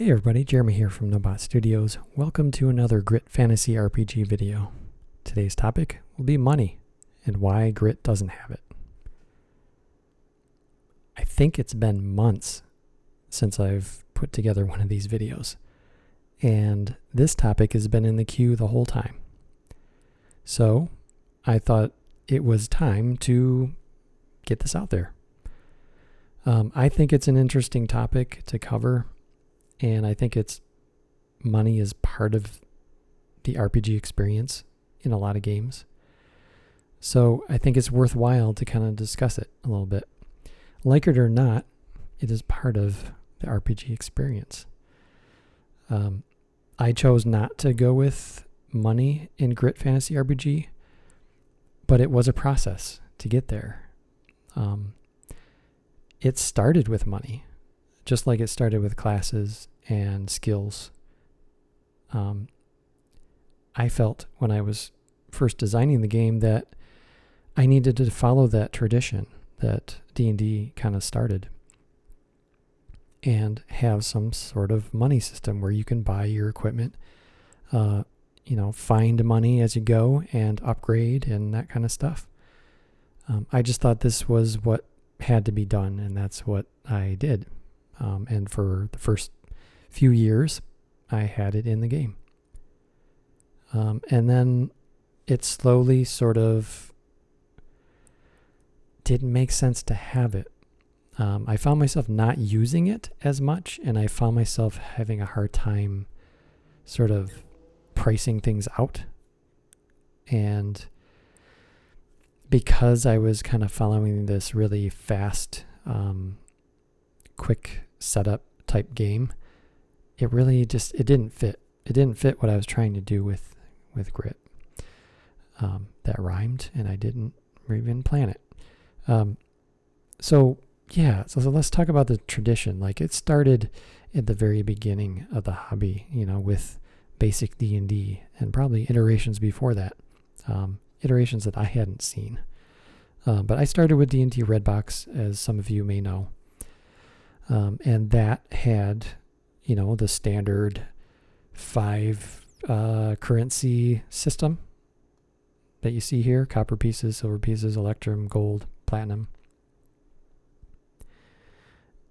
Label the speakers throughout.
Speaker 1: Hey everybody, Jeremy here from Nobot Studios. Welcome to another Grit Fantasy RPG video. Today's topic will be money and why Grit doesn't have it. I think it's been months since I've put together one of these videos, and this topic has been in the queue the whole time. So I thought it was time to get this out there. I think it's an interesting topic to cover. And I think money is part of the RPG experience in a lot of games. So I think it's worthwhile to kind of discuss it a little bit. Like it or not, it is part of the RPG experience. I chose not to go with money in Grit Fantasy RPG, but it was a process to get there. It started with money, just like it started with classes and skills. I felt when I was first designing the game that I needed to follow that tradition that D&D kind of started and have some sort of money system where you can buy your equipment, find money as you go and upgrade and that kind of stuff. I just thought this was what had to be done, and that's what I did. And for the first few years, I had it in the game. And then it slowly sort of didn't make sense to have it. I found myself not using it as much, and I found myself having a hard time sort of pricing things out. And because I was kind of following this really fast, quick setup type game, it really just, it didn't fit. It didn't fit what I was trying to do with Grit. That rhymed, and I didn't even plan it. So let's talk about the tradition. Like, it started at the very beginning of the hobby, with basic D&D and probably iterations before that, iterations that I hadn't seen. But I started with D&D Redbox, as some of you may know. And that had, the standard 5 currency system that you see here: copper pieces, silver pieces, electrum, gold, platinum.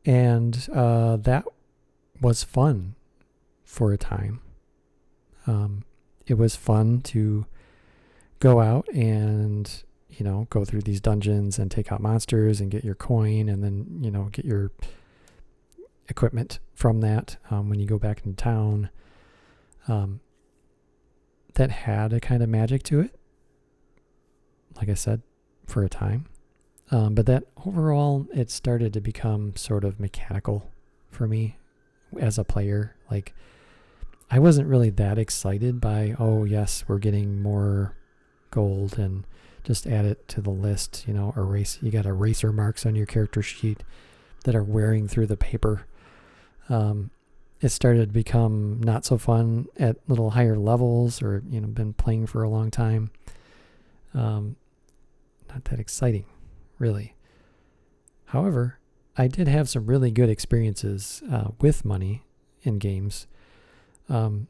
Speaker 1: And that was fun for a time. It was fun to go out and, go through these dungeons and take out monsters and get your coin, and then, get your equipment from that when you go back into town. That had a kind of magic to it, like I said, for a time. But that overall, it started to become sort of mechanical for me as a player. Like, I wasn't really that excited by, oh yes, we're getting more gold and just add it to the list, erase. You got eraser marks on your character sheet that are wearing through the paper. It started to become not so fun at little higher levels, or, been playing for a long time. Not that exciting, really. However, I did have some really good experiences with money in games. One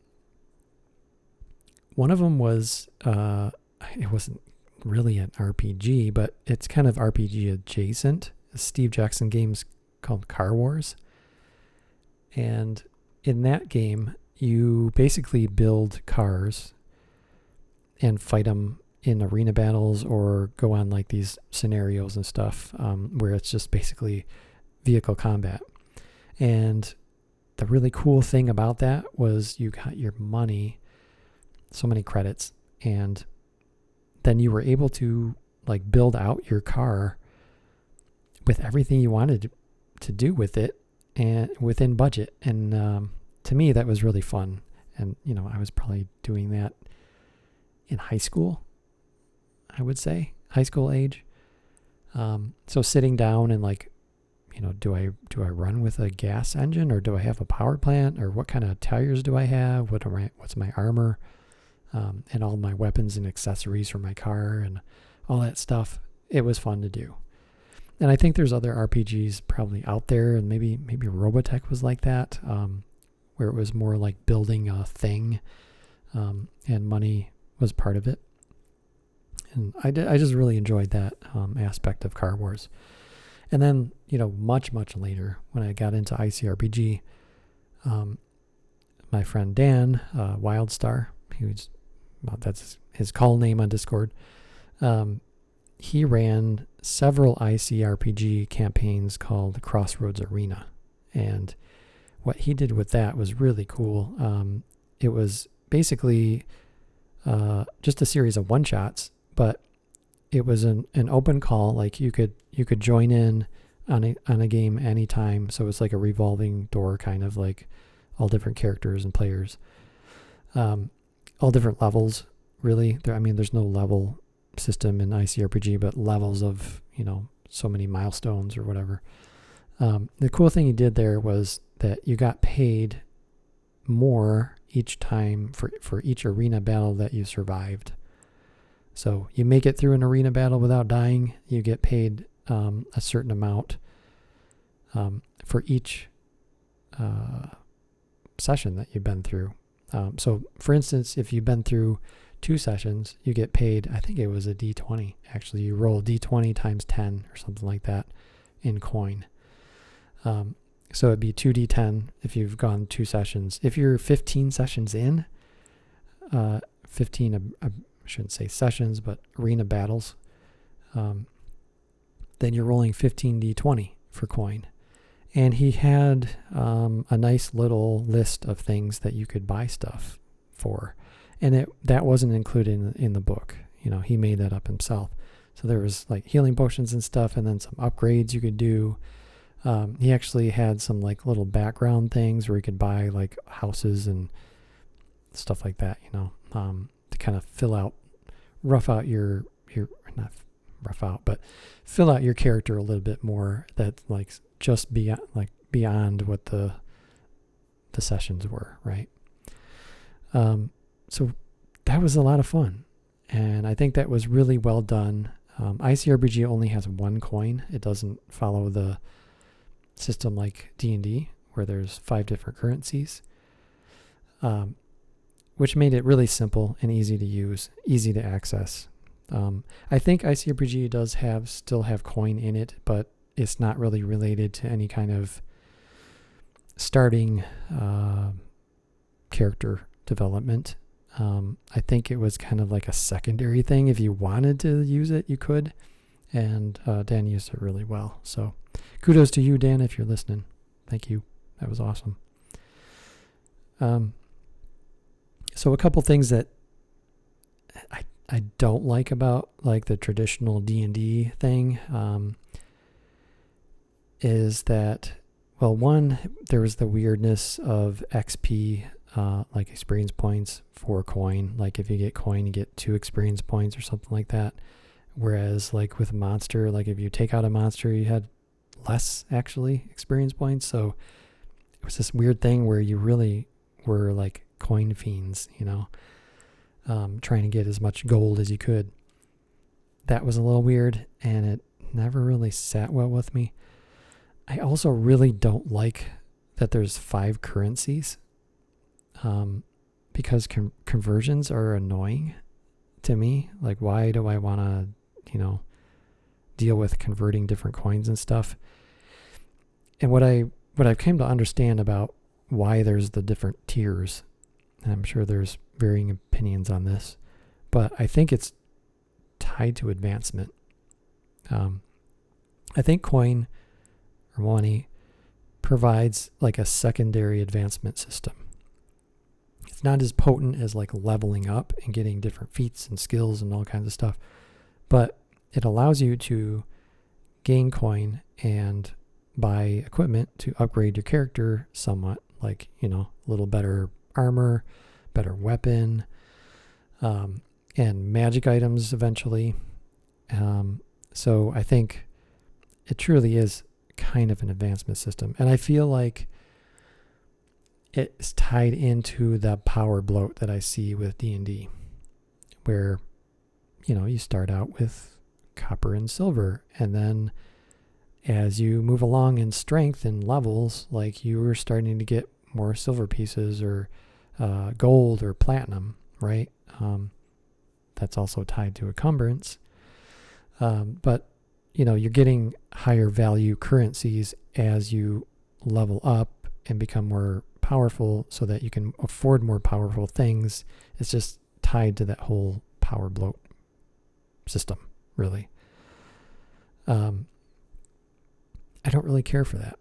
Speaker 1: of them was, it wasn't really an RPG, but it's kind of RPG adjacent. A Steve Jackson game's called Car Wars. And in that game, you basically build cars and fight them in arena battles, or go on like these scenarios and stuff, where it's just basically vehicle combat. And the really cool thing about that was you got your money, so many credits, and then you were able to like build out your car with everything you wanted to do with it, and within budget. And to me, that was really fun. And I was probably doing that in high school, I would say, high school age. So sitting down and like, do I run with a gas engine, or do I have a power plant, or what kind of tires do I have? What's my armor, and all my weapons and accessories for my car and all that stuff. It was fun to do. And I think there's other RPGs probably out there, and maybe Robotech was like that, where it was more like building a thing, and money was part of it. And I just really enjoyed that aspect of Car Wars. And then, much, much later, when I got into ICRPG, my friend Dan, Wildstar, that's his call name on Discord, he ran several ICRPG campaigns called Crossroads Arena. And what he did with that was really cool. It was basically just a series of one-shots, but it was an open call. Like you could join in on a game anytime. So it's like a revolving door, kind of like all different characters and players, all different levels. Really, there's no level system in ICRPG, but levels of so many milestones or whatever. The cool thing he did there was that you got paid more each time for each arena battle that you survived. So you make it through an arena battle without dying, you get paid a certain amount for each session that you've been through. So for instance, if you've been through 2 sessions, you get paid, I think it was a D20. Actually, you roll D20 times 10 or something like that in coin. So it'd be 2D10 if you've gone 2 sessions. If you're 15 sessions in, 15, I shouldn't say sessions, but arena battles, then you're rolling 15D20 for coin. And he had a nice little list of things that you could buy stuff for. And that wasn't included in the book. He made that up himself. So there was like healing potions and stuff, and then some upgrades you could do. He actually had some like little background things where you could buy like houses and stuff like that, to kind of fill out your character a little bit more. That like just beyond what the sessions were, right? So that was a lot of fun, and I think that was really well done. ICRPG only has 1 coin. It doesn't follow the system like D&D, where there's 5 different currencies, which made it really simple and easy to use, easy to access. I think ICRPG does still have coin in it, but it's not really related to any kind of starting character development. I think it was kind of like a secondary thing. If you wanted to use it, you could. And Dan used it really well. So kudos to you, Dan, if you're listening. Thank you. That was awesome. So a couple things that I don't like about like the traditional D&D thing is that, well, one, there was the weirdness of XP, like experience points for coin. Like if you get coin, you get 2 experience points or something like that. Whereas like with a monster, like if you take out a monster, you had less actually experience points. So it was this weird thing where you really were like coin fiends, trying to get as much gold as you could. That was a little weird, and it never really sat well with me. I also really don't like that there's 5 currencies, because conversions are annoying to me. Like, why do I want to, deal with converting different coins and stuff? And what I've come to understand about why there's the different tiers, and I'm sure there's varying opinions on this, but I think it's tied to advancement. I think coin or money provides like a secondary advancement system. It's not as potent as like leveling up and getting different feats and skills and all kinds of stuff, but it allows you to gain coin and buy equipment to upgrade your character somewhat, like, a little better armor, better weapon, and magic items eventually. So I think it truly is kind of an advancement system. And I feel like it's tied into the power bloat that I see with D&D, where, you start out with copper and silver, and then as you move along in strength and levels, like you were starting to get more silver pieces or gold or platinum, right? That's also tied to encumbrance. But, you're getting higher value currencies as you level up and become more powerful so that you can afford more powerful things. It's just tied to that whole power bloat system, really. I don't really care for that.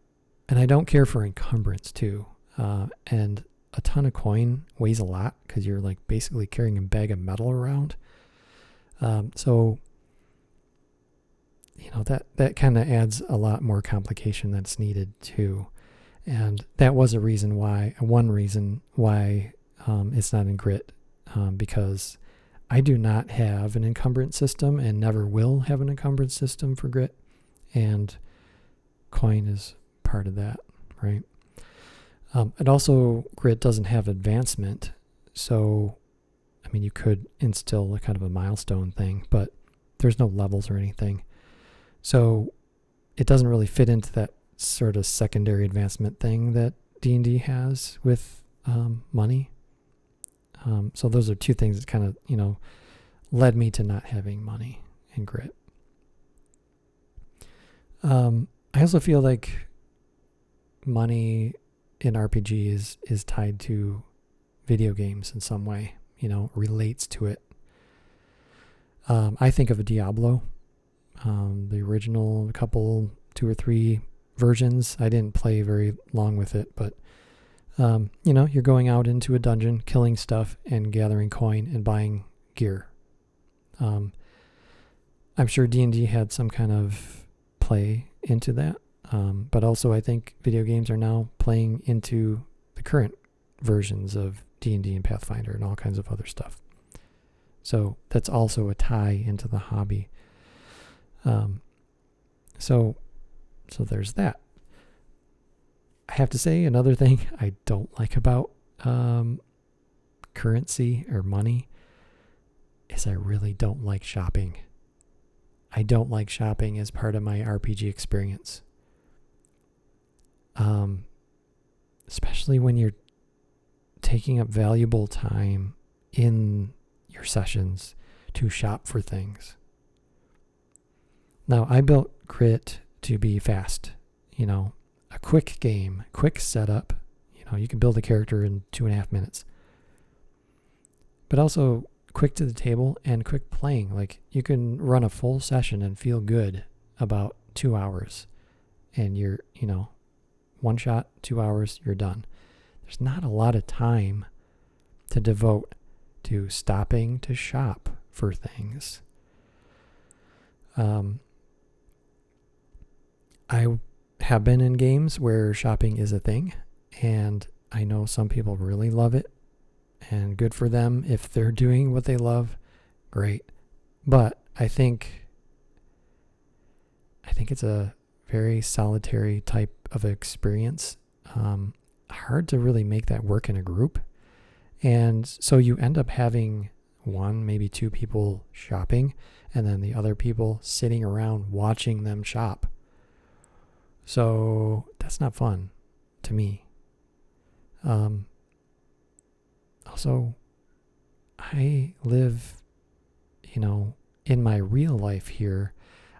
Speaker 1: And I don't care for encumbrance too. And a ton of coin weighs a lot because you're like basically carrying a bag of metal around. So that kind of adds a lot more complication that's needed too. And that was one reason why it's not in Grit, because I do not have an encumbrance system and never will have an encumbrance system for Grit. And coin is part of that, right? And also, Grit doesn't have advancement. So, you could instill a kind of a milestone thing, but there's no levels or anything. So, it doesn't really fit into that sort of secondary advancement thing that D&D has with money. So those are two things that kind of, led me to not having money in Grit. I also feel like money in RPGs is tied to video games in some way, relates to it. I think of a Diablo, the original two or three versions. I didn't play very long with it, but you're going out into a dungeon, killing stuff and gathering coin and buying gear. I'm sure D&D had some kind of play into that, but also I think video games are now playing into the current versions of D&D and Pathfinder and all kinds of other stuff. So that's also a tie into the hobby. So there's that. I have to say another thing I don't like about currency or money is I really don't like shopping. I don't like shopping as part of my RPG experience. Especially when you're taking up valuable time in your sessions to shop for things. Now, I built Grit to be fast, a quick game, quick setup. You can build a character in 2.5 minutes. But also quick to the table and quick playing. Like, you can run a full session and feel good about 2 hours. And you're, one shot, 2 hours, you're done. There's not a lot of time to devote to stopping to shop for things. I have been in games where shopping is a thing, and I know some people really love it, and good for them. If they're doing what they love, great. But I think it's a very solitary type of experience. Hard to really make that work in a group. And so you end up having one, maybe two people shopping, and then the other people sitting around watching them shop. So that's not fun to me. Also, I live, in my real life here.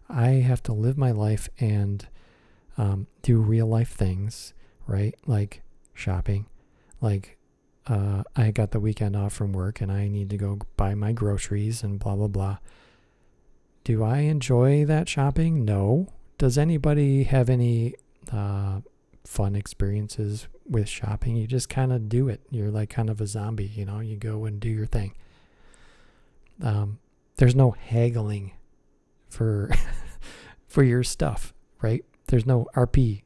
Speaker 1: I have to live my life and do real life things, right? Like shopping. Like I got the weekend off from work and I need to go buy my groceries and blah, blah, blah. Do I enjoy that shopping? No. Does anybody have any fun experiences with shopping? You just kind of do it. You're like kind of a zombie, you go and do your thing. There's no haggling for for your stuff, right? There's no RP.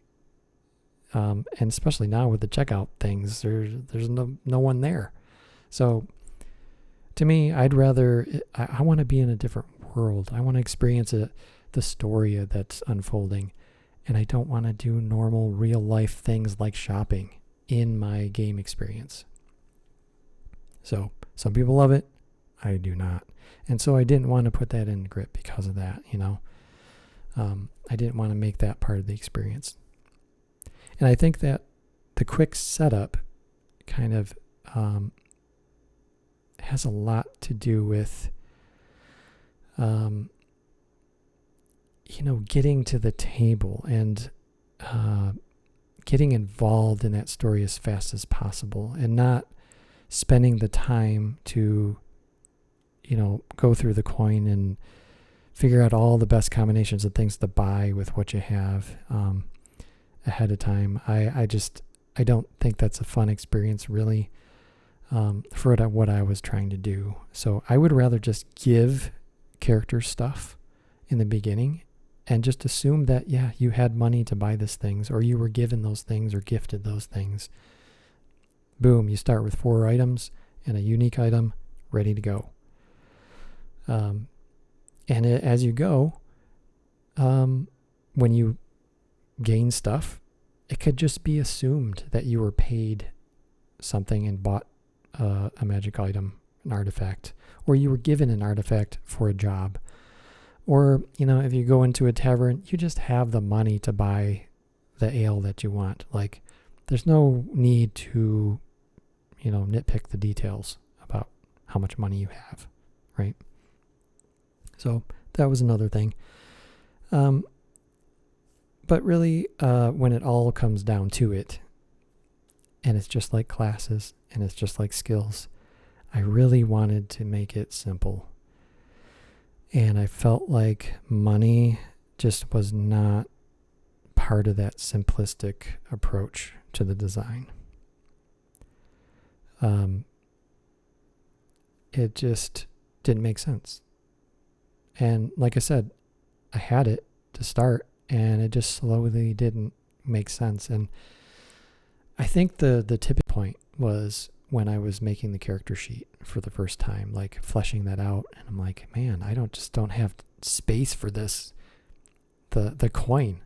Speaker 1: And especially now with the checkout things, there's no one there. So to me, I want to be in a different world. I want to experience the story that's unfolding. And I don't want to do normal real life things like shopping in my game experience. So some people love it. I do not. And so I didn't want to put that in Grit because of that, I didn't want to make that part of the experience. And I think that the quick setup kind of has a lot to do with, getting to the table and getting involved in that story as fast as possible, and not spending the time to, go through the coin and figure out all the best combinations of things to buy with what you have ahead of time. I don't think that's a fun experience, really, for what I was trying to do. So I would rather just give characters stuff in the beginning and just assume that, yeah, you had money to buy these things, or you were given those things or gifted those things. Boom, you start with 4 items and a unique item ready to go. As you go, when you gain stuff, it could just be assumed that you were paid something and bought a magic item, an artifact, or you were given an artifact for a job. Or, if you go into a tavern, you just have the money to buy the ale that you want. Like, there's no need to, nitpick the details about how much money you have, right? So that was another thing. But really, when it all comes down to it, and it's just like classes, and it's just like skills, I really wanted to make it simple. And I felt like money just was not part of that simplistic approach to the design. It just didn't make sense. And like I said, I had it to start, and it just slowly didn't make sense. And I think the tipping point was when I was making the character sheet for the first time, like fleshing that out. And I'm like, man, I don't have space for this, the coin,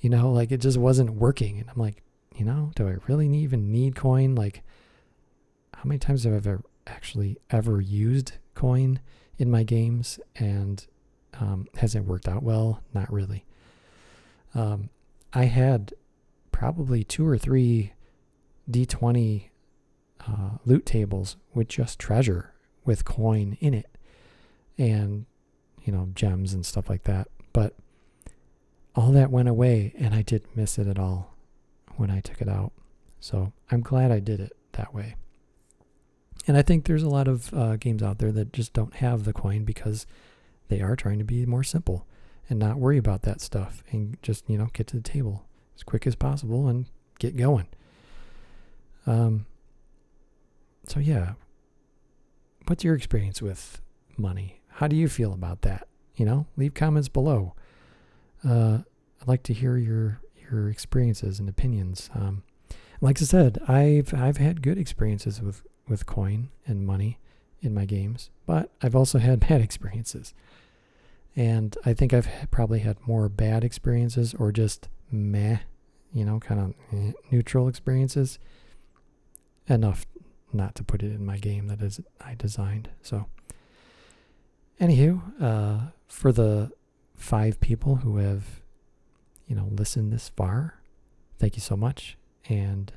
Speaker 1: like it just wasn't working. And I'm like, do I really even need coin? Like, how many times have I ever used coin in my games? And has it worked out well? Not really. I had probably 2 or 3 D20 loot tables with just treasure with coin in it, and gems and stuff like that. But all that went away, and I didn't miss it at all when I took it out. So I'm glad I did it that way. And I think there's a lot of games out there that just don't have the coin because they are trying to be more simple and not worry about that stuff, and just get to the table as quick as possible and get going. So yeah, what's your experience with money? How do you feel about that? Leave comments below. I'd like to hear your experiences and opinions. Like I said, I've had good experiences with coin and money in my games, but I've also had bad experiences. And I think I've probably had more bad experiences, or just meh, kind of neutral experiences, enough not to put it in my game that is I designed. So anywho, for the 5 people who have, listened this far, thank you so much. And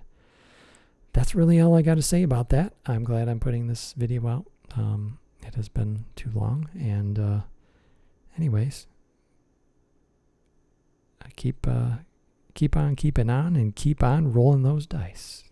Speaker 1: that's really all I got to say about that. I'm glad I'm putting this video out. It has been too long. And anyways, keep on keeping on, and keep on rolling those dice.